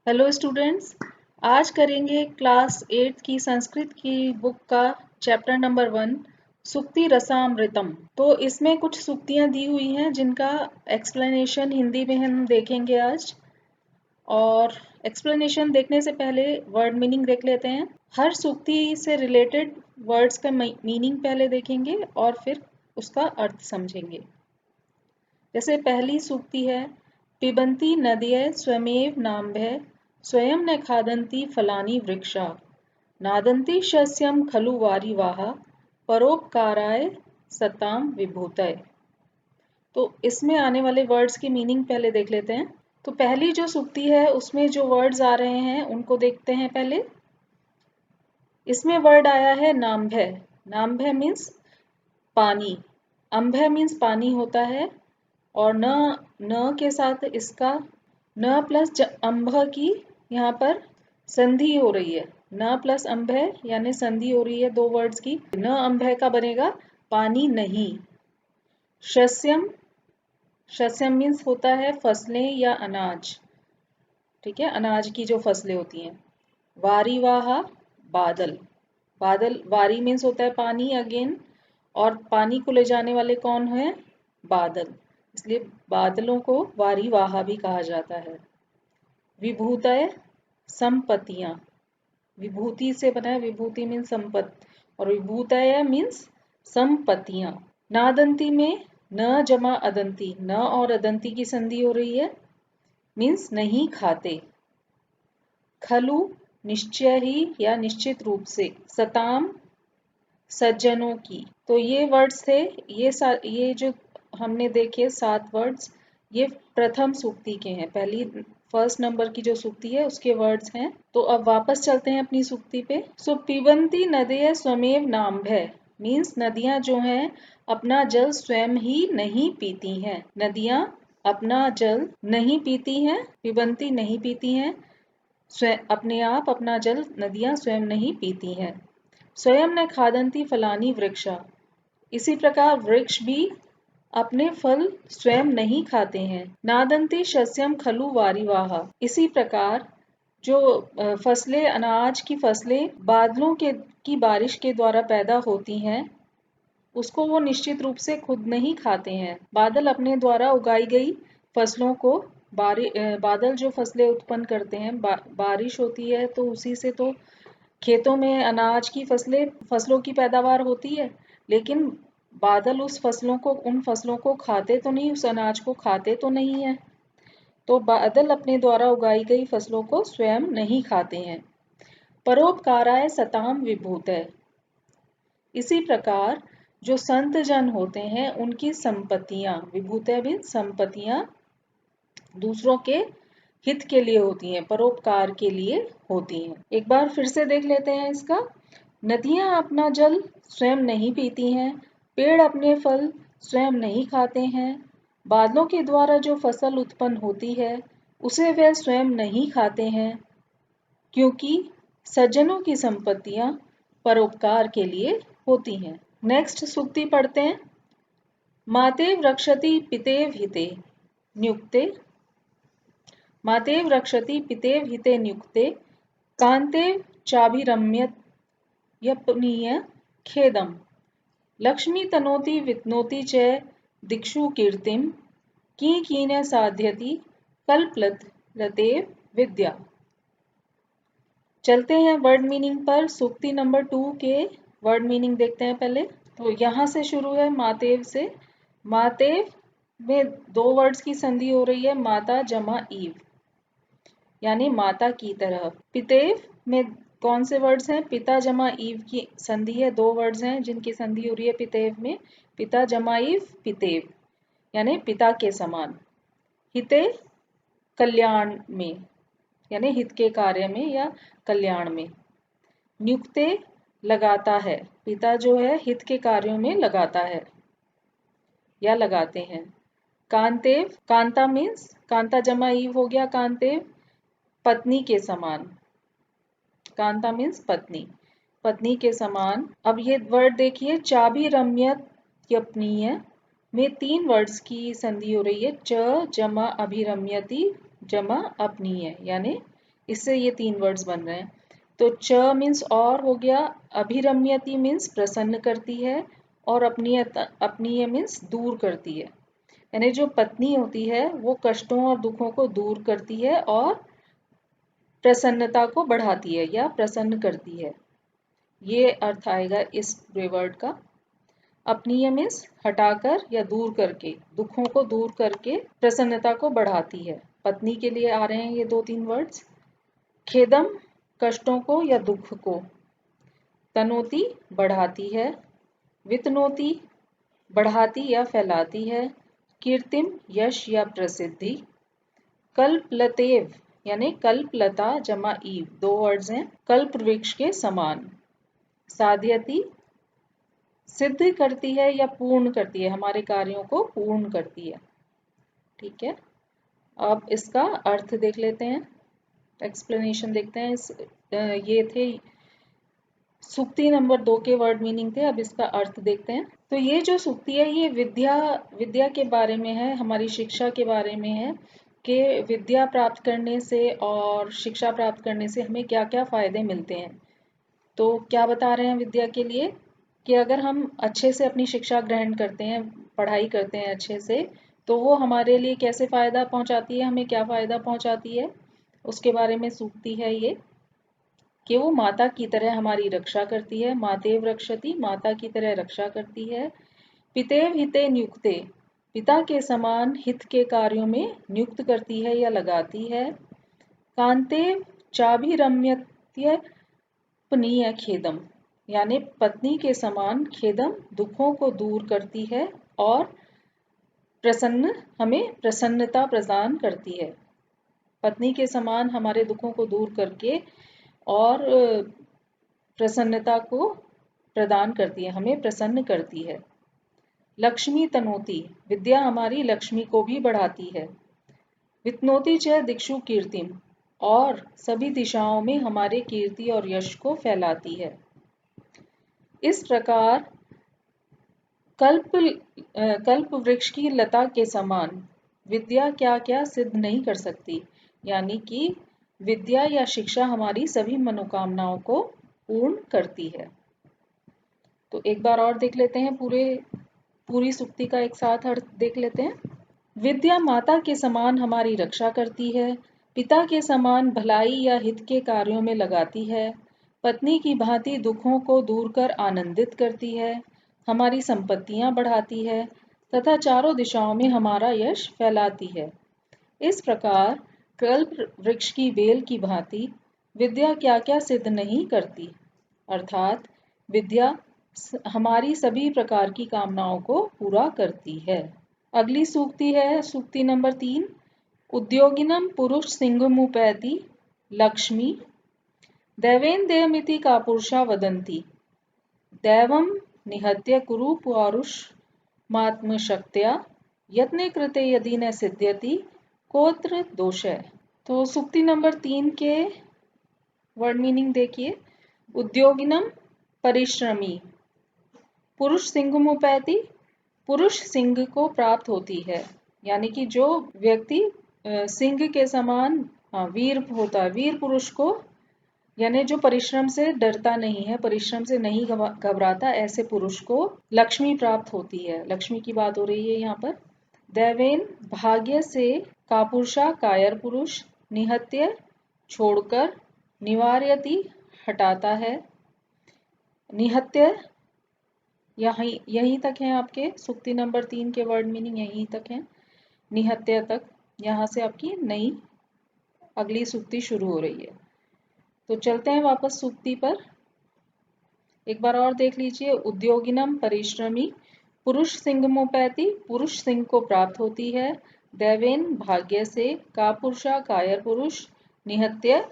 Hello students, आज करेंगे class 8 की संस्कृत की बुक का चैप्टर नंबर 1 सुक्ति रसामृतम। तो इसमें कुछ सुक्तियां दी हुई हैं जिनका एक्सप्लेनेशन हिंदी में हम देखेंगे आज। और एक्सप्लेनेशन देखने से पहले वर्ड मीनिंग देख लेते हैं। हर सुक्ति से रिलेटेड वर्ड्स का मीनिंग पहले देखेंगे और फिर उसका अर्थ समझेंगे। जैसे पहली सूक्ति है, पिबन्ति नद्यः स्वयमेव नाम्भः स्वयं न खादन्ति फलानि वृक्षा नादन्ति शस्यं खलु वारिवाः परोपकाराय सताम विभूतये। तो इसमें आने वाले वर्ड्स की मीनिंग पहले देख लेते हैं। तो पहली जो सूक्ति है उसमें जो वर्ड्स आ रहे हैं उनको देखते हैं पहले। इसमें वर्ड आया है नाम्भः। नाम्भः मीन्स पानी, अम्भः मीन्स पानी होता है और न के साथ इसका न प्लस अम्भ की यहाँ पर संधि हो रही है। न प्लस अम्भ यानी संधि हो रही है दो वर्ड्स की। न अम्भ का बनेगा पानी नहीं। शस्यम, शस्यम मीन्स होता है फसलें या अनाज, ठीक है, अनाज की जो फसलें होती हैं। वारिवाहा बादल, बादल वारी मीन्स होता है पानी अगेन, और पानी को ले जाने वाले कौन है? बादल, इसलिए बादलों को वारीवाहा भी कहा जाता है। विभूतय संपत्तियां, विभूति से बना है, विभूति मीन्स संपत्ति और विभूतय मीन्स संपत्तियां। नादंती में न जमा अदंती, न और अदंती की संधि हो रही है, मीन्स नहीं खाते। खलु निश्चय ही या निश्चित रूप से। सताम सज्जनों की। तो ये वर्ड्स थे, ये जो हमने देखे 7 वर्ड्स, ये प्रथम सूक्ति के हैं। फर्स्ट नंबर की जो सूक्ति है उसके वर्ड्स हैं। तो अब वापस चलते हैं अपनी सूक्ति पे। सो पिबन्ति नद्यः स्वयमेव नाम्भः मीन्स नदियां जो हैं अपना जल स्वयं ही नहीं पीती हैं। नदियां अपना जल नहीं पीती हैं, पिबन्ति नहीं पीती हैं, अपने आप अपना जल नदियां स्वयं नहीं पीती हैं। स्वयं न खादन्ति फलानि वृक्षा, इसी प्रकार वृक्ष भी अपने फल स्वयं नहीं खाते हैं। नादन्ति शस्यम खलु वारिवाहा, इसी प्रकार जो फसलें, अनाज की फसलें बादलों की बारिश के द्वारा पैदा होती हैं उसको वो निश्चित रूप से खुद नहीं खाते हैं। बादल अपने द्वारा उगाई गई फसलों को बादल जो फसलें उत्पन्न करते हैं, बारिश होती है तो उसी से तो खेतों में अनाज की फसलों की पैदावार होती है, लेकिन बादल उन फसलों को खाते तो नहीं, उस अनाज को खाते तो नहीं है। तो बादल अपने द्वारा उगाई गई फसलों को स्वयं नहीं खाते हैं। परोपकाराय सताम विभूतय, इसी प्रकार जो संत जन होते हैं उनकी संपत्तियां, विभूतय भी संपत्तियां दूसरों के हित के लिए होती हैं, परोपकार के लिए होती हैं। एक बार फिर से देख लेते हैं इसका। नदियां अपना जल स्वयं नहीं पीती हैं, पेड़ अपने फल स्वयं नहीं खाते हैं, बादलों के द्वारा जो फसल उत्पन्न होती है उसे वे स्वयं नहीं खाते हैं, क्योंकि सज्जनों की संपत्तियां परोपकार के लिए होती हैं। नेक्स्ट सूक्ति पढ़ते हैं। मातेव रक्षति पितेव हिते नियुक्ते, मातेव रक्षति पितेव हिते नियुक्ते कांतेव चाभिरम्यत यपनीय खेदम लक्ष्मी तनोति वितनोति च दिक्षु कीर्तिम कीन साध्यति कल्पलत लतेव विद्या। चलते हैं वर्ड मीनिंग पर। सूक्ति नंबर 2 के वर्ड मीनिंग देखते हैं पहले। तो यहाँ से शुरू है मातेव से। मातेव में 2 वर्ड्स की संधि हो रही है, माता जमा ईव, यानी माता की तरह। पितेव में कौन से वर्ड्स हैं? पिता जमा ईव की संधि है, 2 वर्ड्स हैं जिनकी संधि हो रही है पितेव में। पिता जमा ईव पितेव, यानी पिता के समान। हिते कल्याण में, यानी हित के कार्य में या कल्याण में। नियुक्ते लगाता है, पिता जो है हित के कार्यों में लगाता है या लगाते हैं। कांतेव, कांता मीन्स कांता जमा ईव हो गया कांतेव, पत्नी के समान। कांता मीन्स पत्नी, पत्नी के समान। अब ये वर्ड देखिए, चाभिरम्यत यपनीय में 3 वर्ड्स की संधि हो रही है, च जमा अभिरम्यति जमा अपनीय, यानी इससे ये 3 वर्ड्स बन रहे हैं। तो च मीन्स और हो गया, अभिरम्यति मीन्स प्रसन्न करती है, और अपनीय मीन्स दूर करती है। यानी जो पत्नी होती है वो कष्टों और दुखों को दूर करती है और प्रसन्नता को बढ़ाती है या प्रसन्न करती है। ये अर्थ आएगा इस पूरे वर्ड का। अपनीय मीन्स हटाकर या दूर करके, दुखों को दूर करके प्रसन्नता को बढ़ाती है। पत्नी के लिए आ रहे हैं ये 2-3 वर्ड्स। खेदम कष्टों को या दुख को, तनोती बढ़ाती है, वितनोती बढ़ाती या फैलाती है, कीर्तिम यश या प्रसिद्धि, कल्पलतेव यानी कल्पलता जमा ईव, 2 वर्ड्स हैं, कल्प वृक्ष के समान, साध्यति सिद्ध करती है या पूर्ण करती है, हमारे कार्यों को पूर्ण करती है। ठीक है, अब इसका अर्थ देख लेते हैं, एक्सप्लेनेशन देखते हैं। ये थे सूक्ति नंबर 2 के वर्ड मीनिंग थे। अब इसका अर्थ देखते हैं। तो ये जो सूक्ति है ये विद्या के बारे में है, हमारी शिक्षा के बारे में है कि विद्या प्राप्त करने से और शिक्षा प्राप्त करने से हमें क्या क्या फायदे मिलते हैं। तो क्या बता रहे हैं विद्या के लिए कि अगर हम अच्छे से अपनी शिक्षा ग्रहण करते हैं, पढ़ाई करते हैं अच्छे से, तो वो हमारे लिए कैसे फायदा पहुंचाती है, हमें क्या फायदा पहुंचाती है, उसके बारे में सूक्ति है ये, कि वो माता की तरह हमारी रक्षा करती है। मातेव रक्षति, माता की तरह रक्षा करती है। पितेव हिते नियुक्ते, पिता के समान हित के कार्यों में नियुक्त करती है या लगाती है। कांतेव चाभिरम्यत्य पनीय खेदम, यानी पत्नी के समान खेदम दुखों को दूर करती है और हमें प्रसन्नता प्रदान करती है। पत्नी के समान हमारे दुखों को दूर करके और प्रसन्नता को प्रदान करती है, हमें प्रसन्न करती है। लक्ष्मी तनोती, विद्या हमारी लक्ष्मी को भी बढ़ाती है। वितनोती च दिक्षु कीर्तिम, और सभी दिशाओं में हमारे कीर्ति और यश को फैलाती है। इस प्रकार कल्प वृक्ष की लता के समान विद्या क्या क्या सिद्ध नहीं कर सकती, यानी कि विद्या या शिक्षा हमारी सभी मनोकामनाओं को पूर्ण करती है। तो एक बार और देख लेते हैं, पूरी सूक्ति का एक साथ अर्थ देख लेते हैं। विद्या माता के समान हमारी रक्षा करती है, पिता के समान भलाई या हित के कार्यों में लगाती है, पत्नी की भांति दुखों को दूर कर आनंदित करती है, हमारी संपत्तियां बढ़ाती है तथा चारों दिशाओं में हमारा यश फैलाती है। इस प्रकार कल्प वृक्ष की बेल की भांति विद्या क्या क्या सिद्ध नहीं करती, अर्थात विद्या हमारी सभी प्रकार की कामनाओं को पूरा करती है। अगली सूक्ति है सूक्ति नंबर 3। उद्योगिनम पुरुष सिंहमुपैति लक्ष्मी, दैवेन देयमिति का पुरुषा वदंती, दैवम निहत्य कुरु पौरुषमात्मशक्त्या, यत्ने कृते यदि न सिद्ध्यति कोत्र दोष है। तो सूक्ति नंबर 3 के वर्ड मीनिंग देखिए। उद्योगिनम परिश्रमी, पुरुष सिंहमुपैति, पुरुष सिंह को प्राप्त होती है, यानी कि जो व्यक्ति सिंह के समान वीर होता है, वीर पुरुष को, यानी जो परिश्रम से डरता नहीं है, परिश्रम से नहीं घबराता, ऐसे पुरुष को लक्ष्मी प्राप्त होती है। लक्ष्मी की बात हो रही है यहाँ पर। दैवेन भाग्य से, कापुरुषा कायर पुरुष, निहत्य छोड़कर, निवार्यति हटाता है, निहत्य यहीं तक है आपके सूक्ति नंबर 3 के वर्ड मीनिंग यहीं तक है, निहत्य तक। यहाँ से आपकी नई अगली सूक्ति शुरू हो रही है। तो चलते हैं वापस सूक्ति पर, एक बार और देख लीजिए। उद्योगिनम परिश्रमी, पुरुष सिंहमुपैति, पुरुष सिंह को प्राप्त होती है, दैवेन भाग्य से, कापुरुषा कायर पुरुष, निहत्य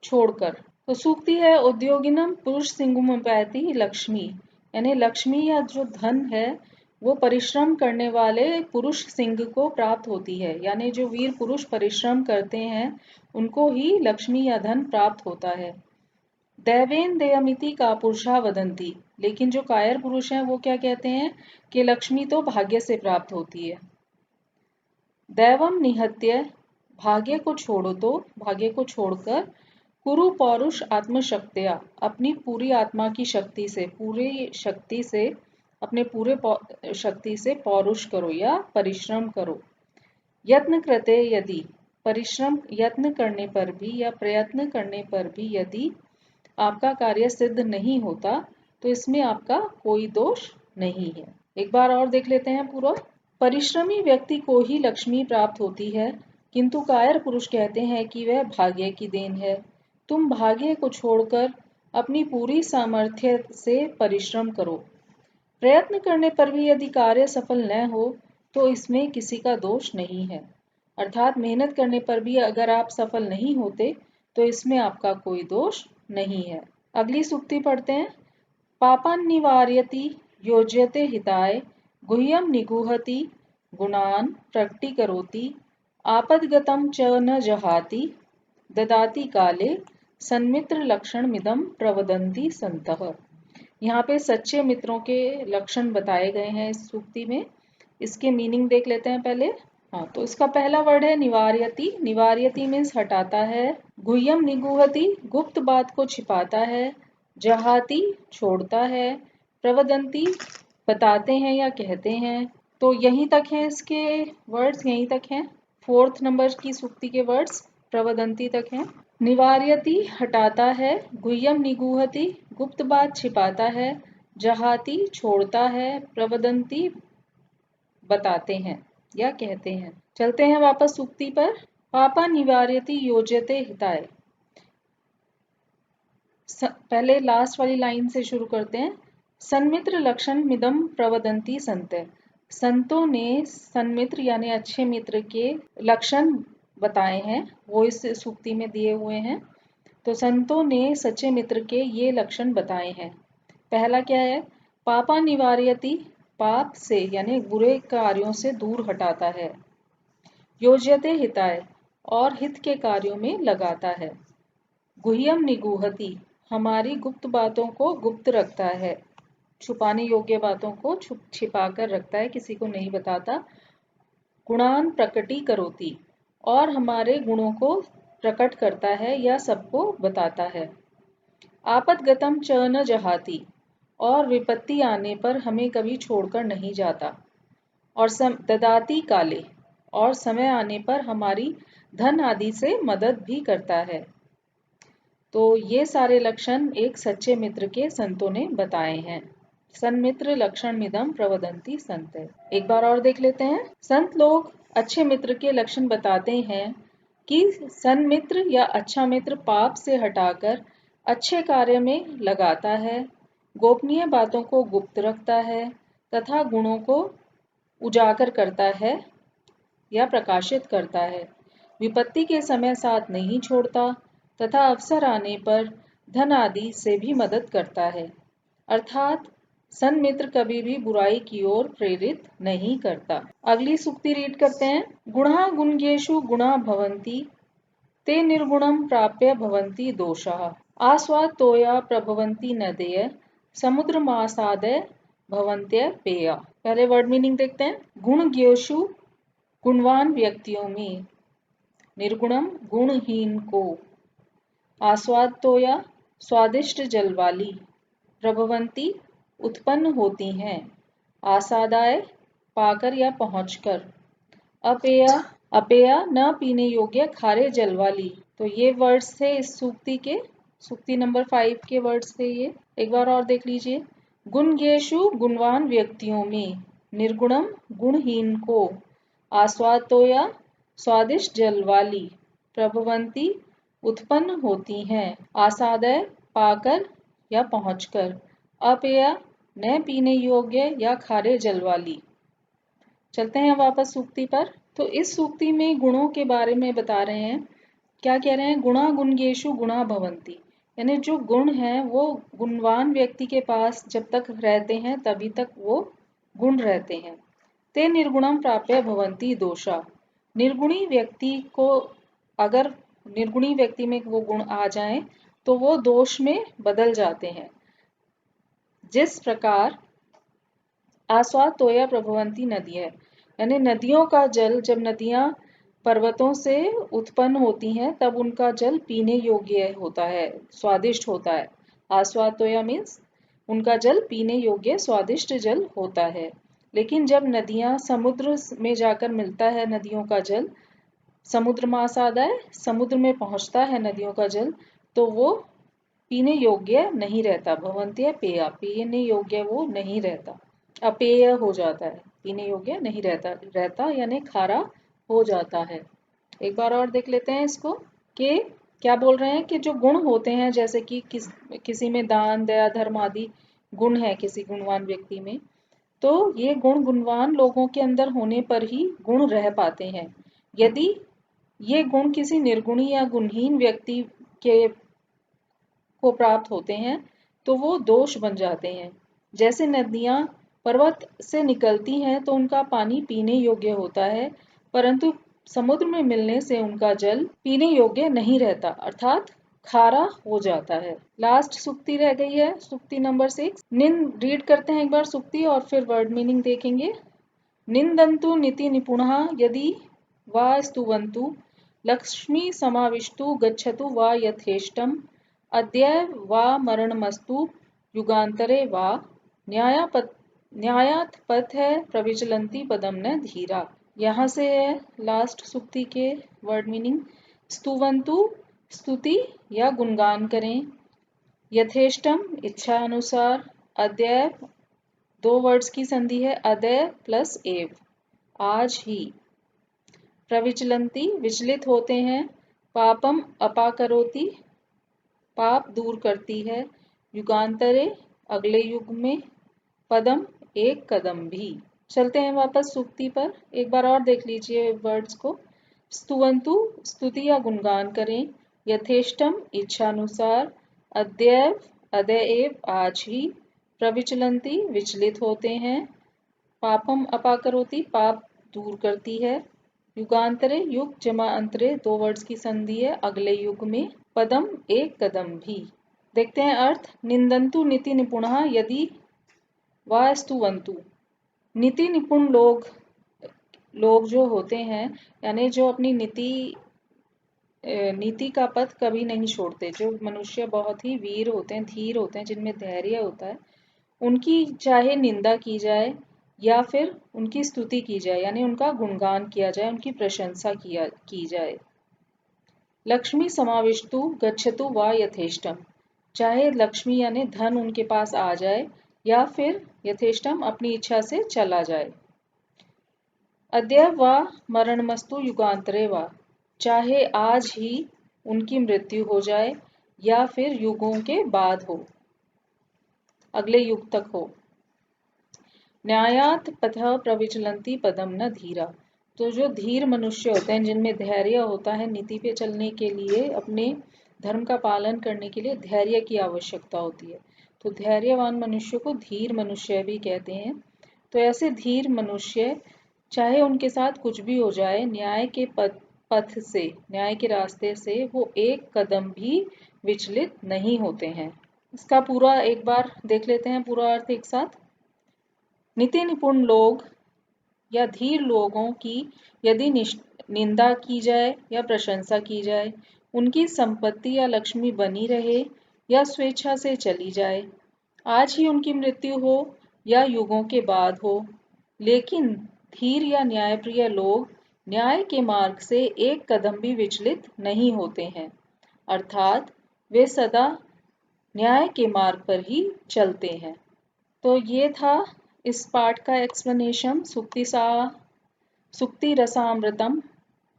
छोड़कर। तो सूक्ति है उद्योगिनम पुरुष सिंहमुपैति लक्ष्मी, यानी लक्ष्मी या जो धन है वो परिश्रम करने वाले पुरुष सिंह को प्राप्त होती है, यानी जो वीर पुरुष परिश्रम करते हैं उनको ही लक्ष्मी या धन प्राप्त होता है। दैवेन देयमिति का पुरुषा वदंती, लेकिन जो कायर पुरुष हैं वो क्या कहते हैं कि लक्ष्मी तो भाग्य से प्राप्त होती है। दैवम निहत्य, भाग्य को छोड़ो तो, भाग्य को छोड़कर, कुरु पौरुष आत्मशक्तिया, अपनी पूरी आत्मा की शक्ति से, पूरी शक्ति से, अपने पूरे शक्ति से पौरुष करो या परिश्रम करो। यत्न कृते यदि, परिश्रम यत्न करने पर भी या प्रयत्न करने पर भी यदि आपका कार्य सिद्ध नहीं होता तो इसमें आपका कोई दोष नहीं है। एक बार और देख लेते हैं पूरा। परिश्रमी व्यक्ति को ही लक्ष्मी प्राप्त होती है, किंतु कायर पुरुष कहते हैं कि वह भाग्य की देन है। तुम भाग्य को छोड़कर अपनी पूरी सामर्थ्य से परिश्रम करो। प्रयत्न करने पर भी यदि कार्य सफल न हो तो इसमें किसी का दोष नहीं है। अर्थात मेहनत करने पर भी अगर आप सफल नहीं होते तो इसमें आपका कोई दोष नहीं है। अगली सूक्ति पढ़ते हैं। पापान्निवार्यति योज्यते हिताय, गुह्यम निगूहति गुणान प्रकटीकरोति, आपदगतं च न जहाति, ददाति काले सन्मित्र लक्षण मिदम प्रवदन्ति संतः। यहाँ पे सच्चे मित्रों के लक्षण बताए गए हैं इस सूक्ति में। इसके मीनिंग देख लेते हैं पहले। हाँ, तो इसका पहला वर्ड है निवार्यति। निवार्यति मीन्स हटाता है। गुह्यम निगूहति, गुप्त बात को छिपाता है। जहाति, छोड़ता है। प्रवदंती, बताते हैं या कहते हैं। तो यहीं तक है इसके वर्ड्स, यहीं तक हैं। 4th नंबर की सूक्ति के वर्ड्स प्रवदंती तक हैं। निवार्यति हटाता है, गुह्यम निगूहति गुप्त बात छिपाता है, जहाति छोड़ता है, प्रवदंती बताते हैं या कहते हैं। चलते हैं वापस सूक्ति पर। पापा निवार्यति योज्यते हिताय। पहले लास्ट वाली लाइन से शुरू करते हैं। सन्मित्र लक्षण मिदम प्रवदंती संत। संतों ने सन्मित्र यानी अच्छे मित्र के लक्षण बताए हैं, वो इस सूक्ति में दिए हुए हैं। तो संतों ने सच्चे मित्र के ये लक्षण बताए हैं। पहला क्या है? पापा निवार्यति, पाप से यानी बुरे कार्यों से दूर हटाता है। योज्यते हिताय, और हित के कार्यों में लगाता है। गुह्यम निगूहति, हमारी गुप्त बातों को गुप्त रखता है, छुपाने योग्य बातों को छिपा कर रखता है, किसी को नहीं बताता। गुणान प्रकटी करोति, और हमारे गुणों को प्रकट करता है या सबको बताता है। आपदगतम च न जहाति, और विपत्ति आने पर हमें कभी छोड़कर नहीं जाता। और ददाति काले, और समय आने पर हमारी धन आदि से मदद भी करता है। तो ये सारे लक्षण एक सच्चे मित्र के संतों ने बताए हैं। सन्मित्र लक्षण मिदम प्रवदंती संत। एक बार और देख लेते हैं। संत लोग अच्छे मित्र के लक्षण बताते हैं कि सन्मित्र या अच्छा मित्र पाप से हटाकर अच्छे कार्य में लगाता है, गोपनीय बातों को गुप्त रखता है तथा गुणों को उजागर करता है या प्रकाशित करता है। विपत्ति के समय साथ नहीं छोड़ता तथा अवसर आने पर धन आदि से भी मदद करता है। अर्थात सन्मित्र कभी भी बुराई की ओर प्रेरित नहीं करता। अगली सूक्ति रीड करते हैं। गुणा गुणगेषु गुणा भवन्ति, ते निर्गुणं प्राप्य भवन्ति दोषाः। आस्वादतोया प्रभवन्ति नदयः, समुद्रमासादय भवन्त्य पेया। पहले वर्ड मीनिंग देखते हैं। गुणगेषु, गुणवान व्यक्तियों में, निर्गुणम गुणहीन को, आस्वादतोया स्वादिष्ट जल वाली, प्रभवंती उत्पन्न होती हैं, आसादाय पाकर या पहुंचकर, अपेया अपेया न पीने योग्य खारे जल वाली। तो ये वर्ड्स थे इस सूक्ति के, सूक्ति नंबर 5 के वर्ड्स थे ये। एक बार और देख लीजिए। गुणगेषु, गुणवान व्यक्तियों में, निर्गुणम गुणहीन को, आस्वादतोया स्वादिष्ट जल वाली, प्रभवंती उत्पन्न होती हैं, आसादय पाकर या पहुंचकर, अपेया न पीने योग्य या खारे जल वाली। चलते हैं वापस सूक्ति पर। तो इस सूक्ति में गुणों के बारे में बता रहे हैं। क्या कह रहे हैं? गुणा गुणगेषु गुणा भवन्ति, यानी जो गुण हैं वो गुणवान व्यक्ति के पास जब तक रहते हैं तभी तक वो गुण रहते हैं। ते निर्गुणम प्राप्य भवन्ति दोषा, निर्गुणी व्यक्ति को अगर निर्गुणी व्यक्ति में वो गुण आ जाएं तो वो दोष में बदल जाते हैं। जिस प्रकार आस्वाद तोया प्रभवंती नदी है, यानी नदियों का जल, जब नदियां पर्वतों से उत्पन्न होती हैं तब उनका जल पीने योग्य होता है, स्वादिष्ट होता है। आस्वादोया मीन्स उनका जल पीने योग्य स्वादिष्ट जल होता है। लेकिन जब नदियां समुद्र में जाकर मिलता है, नदियों का जल समुद्र महासागराय समुद्र में पहुंचता है नदियों का जल, तो वो पीने योग्य नहीं रहता। भवन्त्य पेया, पीने योग्य वो नहीं रहता, अपेय हो जाता है, पीने योग्य नहीं रहता यानी खारा हो जाता है। एक बार और देख लेते हैं इसको कि क्या बोल रहे हैं कि जो गुण होते हैं, जैसे कि किसी में दान दया धर्म आदि गुण है किसी गुणवान व्यक्ति में, तो ये गुण गुणवान लोगों के अंदर होने पर ही गुण रह पाते हैं। यदि ये गुण किसी निर्गुणी या गुणहीन व्यक्ति के को प्राप्त होते हैं तो वो दोष बन जाते हैं। जैसे नदियां पर्वत से निकलती हैं तो उनका पानी पीने योग्य होता है, परंतु समुद्र में मिलने से उनका जल पीने योग्य नहीं रहता, अर्थात खारा हो जाता है। लास्ट सुक्ति रह गई है, सुक्ति नंबर 6। रीड करते हैं एक बार सुक्ति और फिर वर्ड मीनिंग देखेंगे। निंदन्तु नीति निपुणः यदि वा स्तुवन्तु लक्ष्मी समाविष्टु गच्छतु वा यथेष्टम् अद्य वा मरणमस्तु युगांतरे वा न्यायात पथ है प्रविचलन्ति पदम न धीरा। यहाँ से है लास्ट सुक्ति के वर्ड मीनिंग। स्तुवन्तु स्तुति या गुणगान करें, यथेष्टम इच्छा अनुसार, अद्यैव दो वर्ड्स की संधि है अद्य प्लस एव आज ही, प्रविचलन्ति विचलित होते हैं, पापम अपाकरोति पाप दूर करती है, युगांतरे अगले युग में, पदम एक कदम भी। चलते हैं वापस सूक्ति पर, एक बार और देख लीजिए वर्ड्स को। स्तुवन्तु स्तुति या गुणगान करें, यथेष्टम इच्छानुसार, अद्यैव अद्यएव आज ही, प्रविचलन्ति विचलित होते हैं, पापम अपाकरोति पाप दूर करती है, युगांतरे युग जमा अंतरे दो वर्ड्स की संधि है अगले युग में, पदम एक कदम भी। देखते हैं अर्थ। निंदन्तु नीति निपुणः यदि वा स्तुवन्तु। नीति निपुण लोग जो होते हैं, यानी जो अपनी नीति का पथ कभी नहीं छोड़ते, जो मनुष्य बहुत ही वीर होते हैं, धीर होते हैं, जिनमें धैर्य होता है, उनकी चाहे निंदा की जाए या फिर उनकी स्तुति की जाए, यानी उनका गुणगान किया जाए, उनकी प्रशंसा की जाए। लक्ष्मी समाविष्टु गच्छतु वा यथेष्टम, चाहे लक्ष्मी यानी धन उनके पास आ जाए या फिर यथेष्टम अपनी इच्छा से चला जाए। अद्य वा मरणमस्तु युगांतरे वा, चाहे आज ही उनकी मृत्यु हो जाए या फिर युगों के बाद हो, अगले युग तक हो। न्यायात पथ प्रविचलन्ति पदम न धीरा, तो जो धीर मनुष्य होते हैं, जिनमें धैर्य होता है, नीति पे चलने के लिए, अपने धर्म का पालन करने के लिए धैर्य की आवश्यकता होती है, तो धैर्यवान मनुष्य को धीर मनुष्य भी कहते हैं। तो ऐसे धीर मनुष्य चाहे उनके साथ कुछ भी हो जाए, न्याय के पथ से, न्याय के रास्ते से वो एक कदम भी विचलित नहीं होते हैं। इसका पूरा एक बार देख लेते हैं, पूरा अर्थ एक साथ। नीति निपुण लोग या धीर लोगों की यदि निंदा की जाए या प्रशंसा की जाए, उनकी संपत्ति या लक्ष्मी बनी रहे या स्वेच्छा से चली जाए, आज ही उनकी मृत्यु हो या युगों के बाद हो, लेकिन धीर या न्यायप्रिय लोग न्याय के मार्ग से एक कदम भी विचलित नहीं होते हैं, अर्थात वे सदा न्याय के मार्ग पर ही चलते हैं। तो ये था इस पाठ का एक्सप्लेनेशन, सुक्ति रसामृतम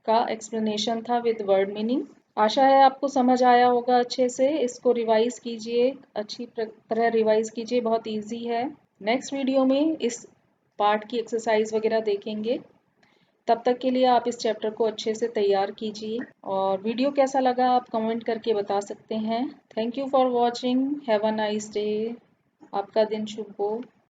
का एक्सप्लेनेशन था विद वर्ड मीनिंग। आशा है आपको समझ आया होगा अच्छे से। इसको रिवाइज कीजिए, अच्छी तरह रिवाइज कीजिए, बहुत इजी है। नेक्स्ट वीडियो में इस पार्ट की एक्सरसाइज वगैरह देखेंगे। तब तक के लिए आप इस चैप्टर को अच्छे से तैयार कीजिए, और वीडियो कैसा लगा आप कमेंट करके बता सकते हैं। Thank you for watching, have a nice day, आपका दिन शुभ हो।